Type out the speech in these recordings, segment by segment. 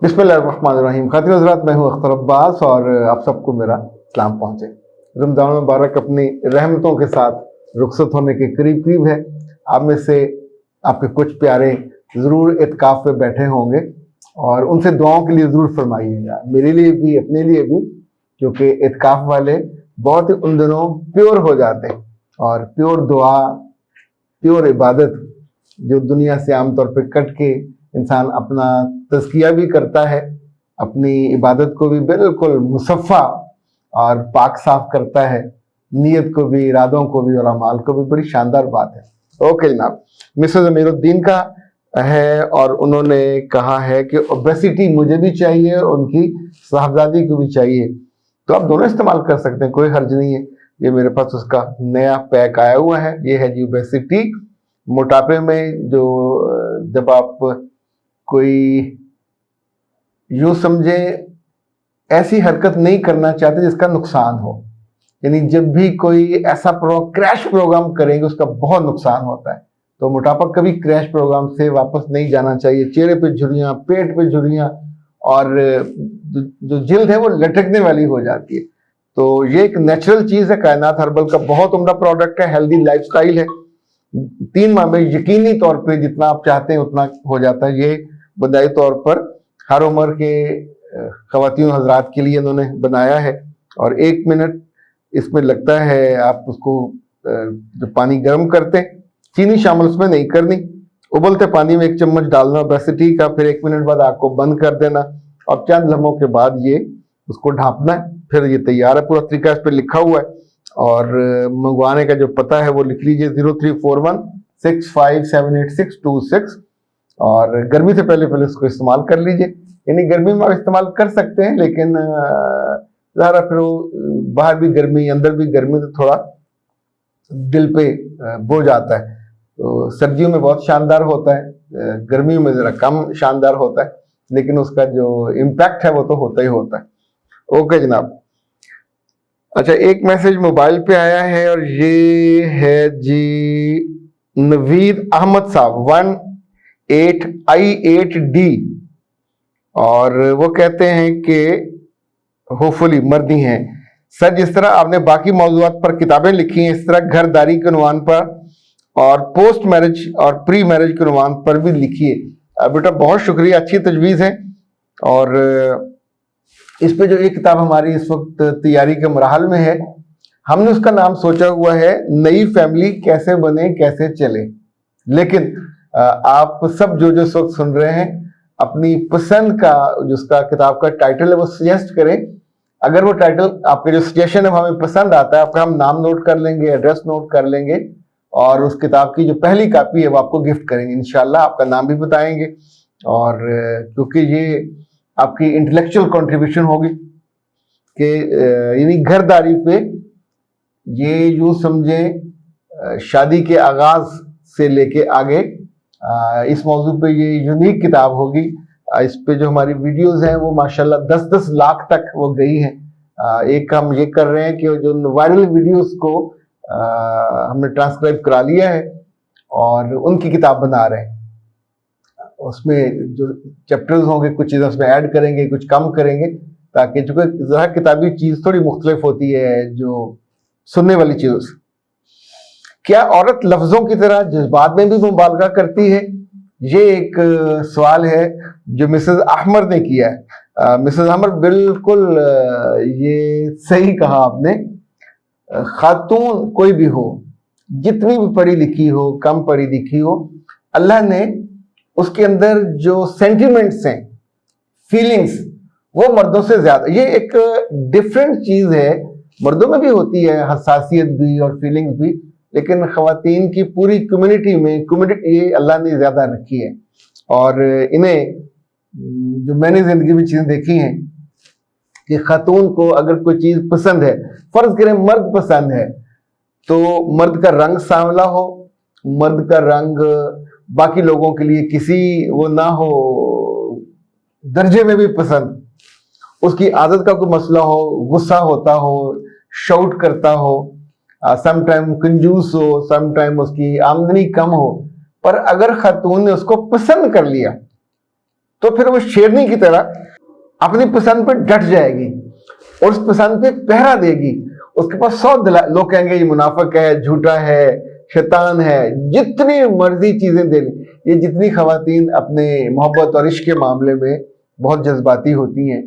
बिस्मिल्लाहिर्रहमानिर्रहीम। खातिन हज़रात, मैं हूँ अख्तर अब्बास और आप सबको मेरा सलाम पहुँचे। रमज़ान मुबारक अपनी रहमतों के साथ रुखसत होने के करीब करीब है। आप में से आपके कुछ प्यारे ज़रूर इत्काफ़ पे बैठे होंगे और उनसे दुआओं के लिए ज़रूर फरमाइएगा, मेरे लिए भी अपने लिए भी, क्योंकि इत्काफ़ वाले बहुत ही उन दिनों प्योर हो जाते हैं और प्योर दुआ, प्योर इबादत जो दुनिया से आमतौर पर कट के इंसान अपना तज़किया भी करता है, अपनी इबादत को भी बिल्कुल मुसफ़ा और पाक साफ करता है, नीयत को भी, इरादों को भी और अमाल को भी। बड़ी शानदार बात है। ओके जनाब, मिसेस अमीरुद्दीन का है और उन्होंने कहा है कि ओबेसिटी मुझे भी चाहिए और उनकी साहबजादी को भी चाहिए, तो आप दोनों इस्तेमाल कर सकते हैं, कोई हर्ज नहीं है। ये मेरे पास उसका नया पैक आया हुआ है। ये है जी ओबेसिटी, मोटापे में जो जब आप कोई यूं समझे ऐसी हरकत नहीं करना चाहते जिसका नुकसान हो, यानी जब भी कोई ऐसा क्रैश प्रोग्राम करेंगे उसका बहुत नुकसान होता है, तो मोटापा कभी क्रैश प्रोग्राम से वापस नहीं जाना चाहिए। चेहरे पे झुर्रियां, पेट पे झुर्रियां और जो जिल्द है वो लटकने वाली हो जाती है। तो ये एक नेचुरल चीज है, कायनात हर्बल का बहुत उम्दा प्रोडक्ट है, हेल्दी लाइफस्टाइल है। 3 माह में यकीनी तौर पे जितना आप चाहते हैं उतना हो जाता है। ये बुनियादी तौर पर हर उम्र के ख़वातीन हजरात के लिए इन्होंने बनाया है और 1 मिनट इसमें लगता है। आप उसको जब पानी गर्म करते, चीनी शामिल उसमें नहीं करनी, उबलते पानी में 1 चम्मच डालना ओबेसिटी का, फिर 1 मिनट बाद आग को बंद कर देना और चंद लम्हों के बाद ये उसको ढांपना है, फिर ये तैयार है। पूरा तरीका इस पर लिखा हुआ है और मंगवाने का जो पता है वो लिख लीजिए 0341657826 और गर्मी से पहले पहले उसको इस्तेमाल कर लीजिए। यानी गर्मी में आप इस्तेमाल कर सकते हैं, लेकिन ज़रा फिर वो बाहर भी गर्मी अंदर भी गर्मी, तो थोड़ा दिल पे बोझ आता है। तो सर्दियों में बहुत शानदार होता है, गर्मियों में ज़रा कम शानदार होता है, लेकिन उसका जो इम्पैक्ट है वो तो होता ही होता है। ओके जनाब। अच्छा, एक मैसेज मोबाइल पे आया है और ये है जी नवीद अहमद साहब 18I8D और वो कहते हैं कि होपफुली मर्दी हैं सर, जिस तरह आपने बाकी मौजूदात पर किताबें लिखी हैं, इस तरह घरदारी के उन्वान पर और पोस्ट मैरिज और प्री मैरिज के उन्वान पर भी लिखिए। बेटा बहुत शुक्रिया, अच्छी तजवीज़ है। और इस पे जो एक किताब हमारी इस वक्त तैयारी के मराहल में है, हमने उसका नाम सोचा हुआ है नई फैमिली कैसे बने कैसे चले। लेकिन आप सब जो इस वक्त सुन रहे हैं, अपनी पसंद का जिसका किताब का टाइटल है वो सजेस्ट करें। अगर वो टाइटल आपके जो सजेशन है वो हमें पसंद आता है, आपका हम नाम नोट कर लेंगे, एड्रेस नोट कर लेंगे और उस किताब की जो पहली कॉपी है वो आपको गिफ्ट करेंगे इंशाल्लाह। आपका नाम भी बताएंगे और क्योंकि ये आपकी इंटेलेक्चुअल कंट्रीब्यूशन होगी कि यानी घरदारी पे, ये यूं समझे शादी के आगाज से लेके आगे इस मौजू पे ये यूनिक किताब होगी। इस पे जो हमारी वीडियोस हैं वो माशाल्लाह 10-10 लाख तक वो गई हैं। एक हम ये कर रहे हैं कि जो वायरल वीडियोस को हमने ट्रांसक्राइब करा लिया है और उनकी किताब बना रहे हैं। उसमें जो चैप्टर्स होंगे कुछ चीज़ें उसमें ऐड करेंगे, कुछ कम करेंगे, ताकि चूंकि ज़रा किताबी चीज़ थोड़ी मुख्तलिफ होती है जो सुनने वाली चीज़ों से। क्या औरत लफ्ज़ों की तरह जज्बात में भी मुबालगा करती है? ये एक सवाल है जो मिसेस अहमद ने किया है। मिसेस अहमद, बिल्कुल ये सही कहा आपने। खातून कोई भी हो, जितनी भी पढ़ी लिखी हो, कम पढ़ी लिखी हो, अल्लाह ने उसके अंदर जो सेंटिमेंट्स हैं, फीलिंग्स, वो मर्दों से ज्यादा, ये एक डिफरेंट चीज है। मर्दों में भी होती है हसासियत भी और फीलिंग्स भी, लेकिन खवातीन की पूरी कम्युनिटी में ये अल्लाह ने ज्यादा रखी है। और इन्हें जो मैंने जिंदगी में चीजें देखी हैं कि खातून को अगर कोई चीज पसंद है, फर्ज करें मर्द पसंद है, तो मर्द का रंग सांवला हो, मर्द का रंग बाकी लोगों के लिए किसी वो ना हो दर्जे में भी पसंद, उसकी आदत का कोई मसला हो, गुस्सा होता हो, शाउट करता हो, समटाइम कंजूस हो, समटाइम उसकी आमदनी कम हो, पर अगर खातून ने उसको पसंद कर लिया तो फिर वो शेरनी की तरह अपनी पसंद पे डट जाएगी और उस पसंद पे पहरा देगी। उसके पास 100 लोग कहेंगे ये मुनाफिक है, झूठा है, शैतान है, जितनी मर्जी चीजें दे लें। ये जितनी खवातीन अपने मोहब्बत और इश्क के मामले में बहुत जज्बाती होती हैं,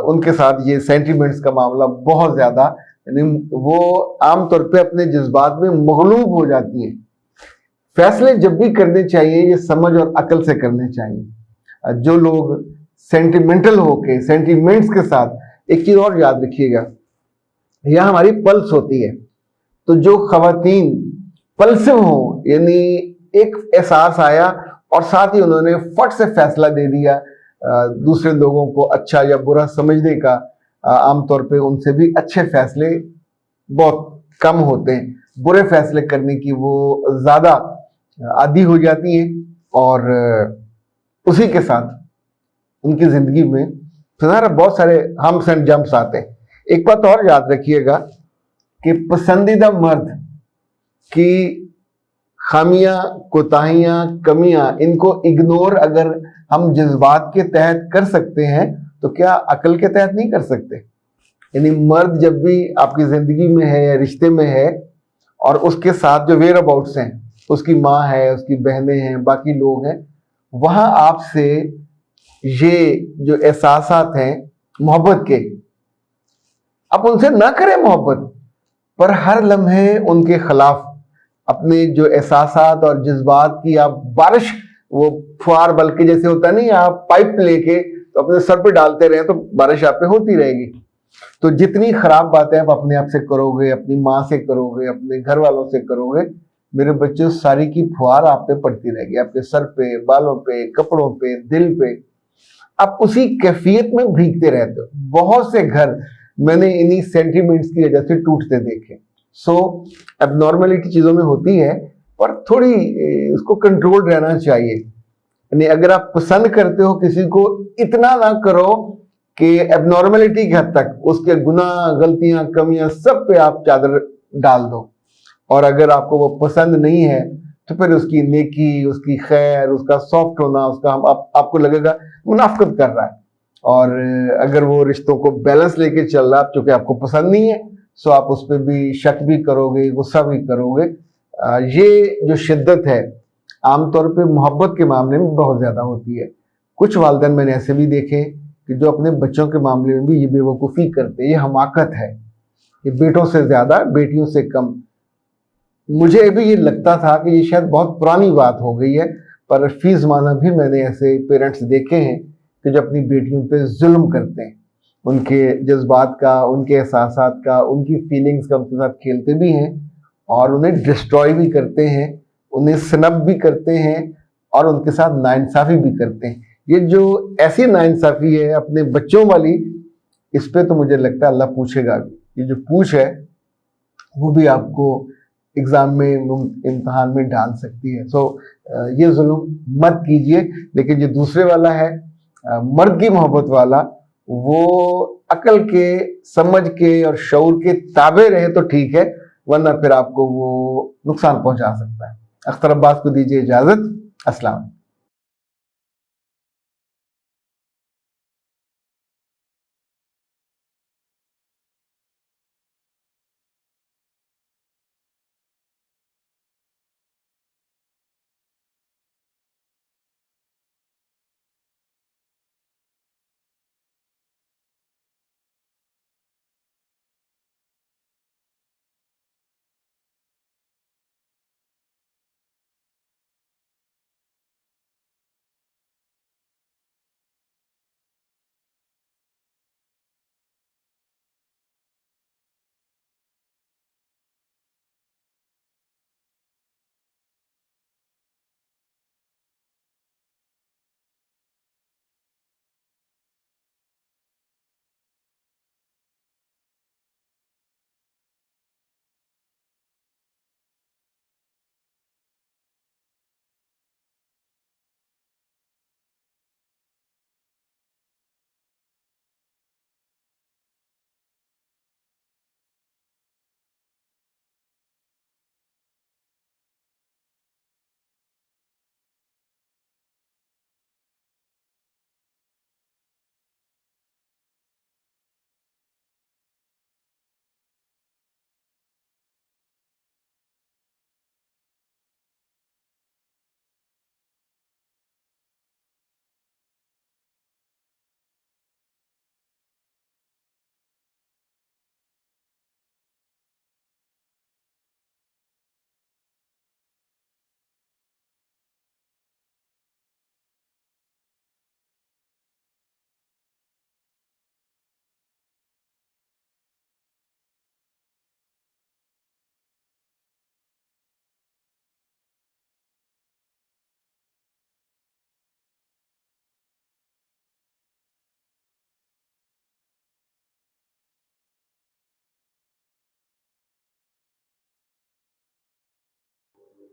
उनके साथ ये सेंटिमेंट्स का मामला बहुत ज्यादा, यानी वो आमतौर पे अपने जज्बात में मगलूब हो जाती हैं। फैसले जब भी करने चाहिए ये समझ और अकल से करने चाहिए। जो लोग सेंटिमेंटल होके, सेंटिमेंट्स के साथ, एक चीज और याद रखिएगा, यह हमारी पल्स होती है। तो जो खवातीन पल्सिव हो, यानी एक एहसास आया और साथ ही उन्होंने फट से फैसला दे दिया, दूसरे लोगों को अच्छा या बुरा समझने का, आमतौर पे उनसे भी अच्छे फैसले बहुत कम होते हैं। बुरे फैसले करने की वो ज्यादा आदी हो जाती हैं और उसी के साथ उनकी जिंदगी में बहुत सारे हम्स एंड जंप्स आते हैं। एक बात और याद रखिएगा कि पसंदीदा मर्द की खामियां, कोताहियां, कमियां, इनको इग्नोर अगर हम जज्बात के तहत कर सकते हैं तो क्या अकल के तहत नहीं कर सकते? यानी मर्द जब भी आपकी जिंदगी में है या रिश्ते में है और उसके साथ जो वेयर अबाउट्स हैं, उसकी माँ है, उसकी बहनें हैं, बाकी लोग हैं, वहां आपसे ये जो एहसासात हैं मोहब्बत के, आप उनसे ना करें मोहब्बत, पर हर लम्हे उनके खिलाफ अपने जो एहसासात और जज्बात की आप बारिश, वो फुहार बल्कि जैसे होता नहीं, आप पाइप लेके तो अपने सर पे डालते रहे तो बारिश आप पे होती रहेगी। तो जितनी खराब बातें आप अपने आप से करोगे, अपनी माँ से करोगे, अपने घर वालों से करोगे, मेरे बच्चों, सारी की फुहार आप पे पड़ती रहेगी, आपके सर पे, बालों पे, कपड़ों पे, दिल पे। आप उसी कैफियत में भीगते रहते हो। बहुत से घर मैंने इन्हीं सेंटिमेंट्स की वजह से टूटते देखे। सो एबनॉर्मलिटी चीजों में होती है, पर थोड़ी उसको कंट्रोल रहना चाहिए। यानी अगर आप पसंद करते हो किसी को, इतना ना करो कि एबनॉर्मलिटी की हद तक उसके गुनाह, गलतियां, कमियां सब पे आप चादर डाल दो। और अगर आपको वो पसंद नहीं है तो फिर उसकी नेकी, उसकी खैर, उसका सॉफ्ट होना, उसका आपको लगेगा मुनाफिकत कर रहा है। और अगर वो रिश्तों को बैलेंस लेके चल रहा है, चूंकि आपको पसंद नहीं है, सो आप उस पर भी शक भी करोगे, गुस्सा भी करोगे। ये जो शिद्दत है आमतौर पे मोहब्बत के मामले में बहुत ज्यादा होती है। कुछ वालिदैन मैंने ऐसे भी देखे कि जो अपने बच्चों के मामले में भी ये बेवकूफ़ी करते हैं। ये हमाकत है, ये बेटों से ज्यादा, बेटियों से कम। मुझे अभी ये लगता था कि ये शायद बहुत पुरानी बात हो गई है, पर फी ज़माना भी मैंने ऐसे पेरेंट्स देखे हैं कि जो अपनी बेटियों पे जुल्म करते हैं, उनके जज्बात का, उनके एहसासात का, उनकी फीलिंग्स का उनके साथ खेलते भी हैं और उन्हें डिस्ट्रॉय भी करते हैं, उन्हें स्नब भी करते हैं और उनके साथ नाइंसाफ़ी भी करते हैं। ये जो ऐसी नाइंसाफ़ी है अपने बच्चों वाली, इस पे तो मुझे लगता है अल्लाह पूछेगा भी। ये जो पूछ है वो भी आपको एग्जाम में, इम्तहान में डाल सकती है। सो ये जुल्म मत कीजिए। लेकिन जो दूसरे वाला है, मर्द की मोहब्बत वाला, वो अकल के, समझ के और शऊर के ताबे रहे तो ठीक है, वरना फिर आपको वो नुकसान पहुंचा सकता है। अख्तर अब्बास को दीजिए इजाजत। अस्सलाम।